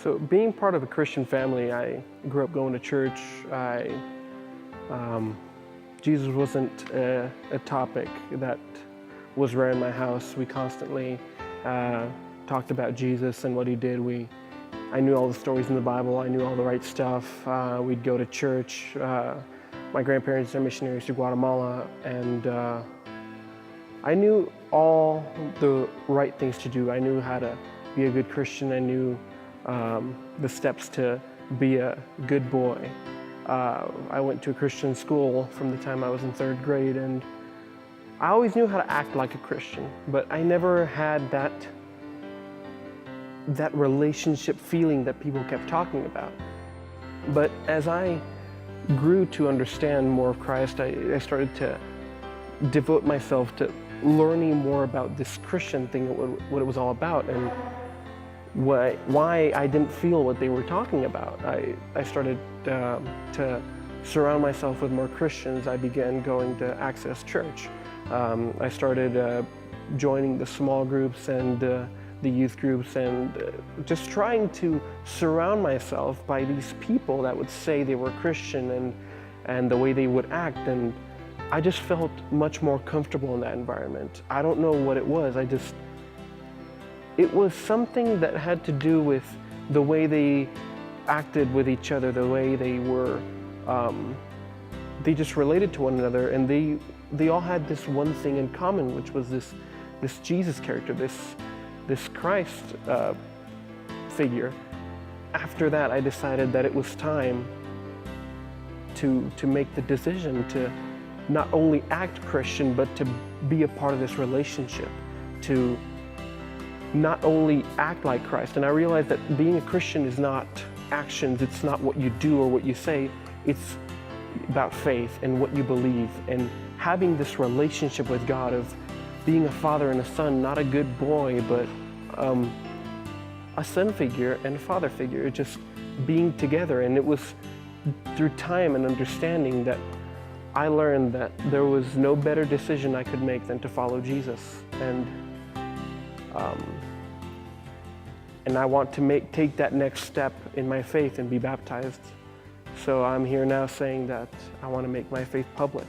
So being part of a Christian family, I grew up going to church. Jesus wasn't a topic that was rare in my house. We constantly talked about Jesus and what he did. I knew all the stories in the Bible. I knew all the right stuff. We'd go to church. My grandparents are missionaries to Guatemala, and I knew all the right things to do. I knew how to be a good Christian. I knew the steps to be a good boy. I went to a Christian school from the time I was in 3rd grade, and I always knew how to act like a Christian, but I never had that relationship feeling that people kept talking about. But as I grew to understand more of Christ, I started to devote myself to learning more about this Christian thing, what it was all about, and why I didn't feel what they were talking about. I started to surround myself with more Christians. I began going to Access Church. I started joining the small groups and the youth groups, and just trying to surround myself by these people that would say they were Christian and the way they would act, and I just felt much more comfortable in that environment. I don't know what it was. It was something that had to do with the way they acted with each other, the way they were, they just related to one another, and they all had this one thing in common, which was this Jesus character, this Christ figure. After that, I decided that it was time to make the decision to not only act Christian, but to be a part of this relationship, to not only act like Christ. And I realized that being a Christian is not actions, it's not what you do or what you say, it's about faith and what you believe, and having this relationship with God of being a father and a son, not a good boy, but a son figure and a father figure, just being together. And it was through time and understanding that I learned that there was no better decision I could make than to follow Jesus. And I want to take that next step in my faith and be baptized. So I'm here now saying that I want to make my faith public,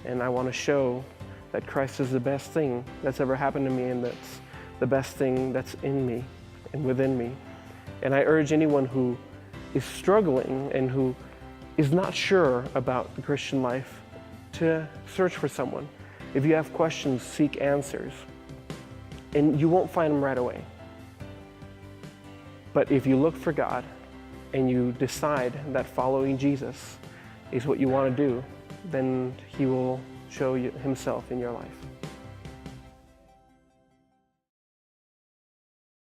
and I want to show that Christ is the best thing that's ever happened to me, and that's the best thing that's in me and within me. And I urge anyone who is struggling and who is not sure about the Christian life to search for someone. If you have questions, seek answers. And you won't find them right away. But if you look for God and you decide that following Jesus is what you want to do, then he will show you himself in your life.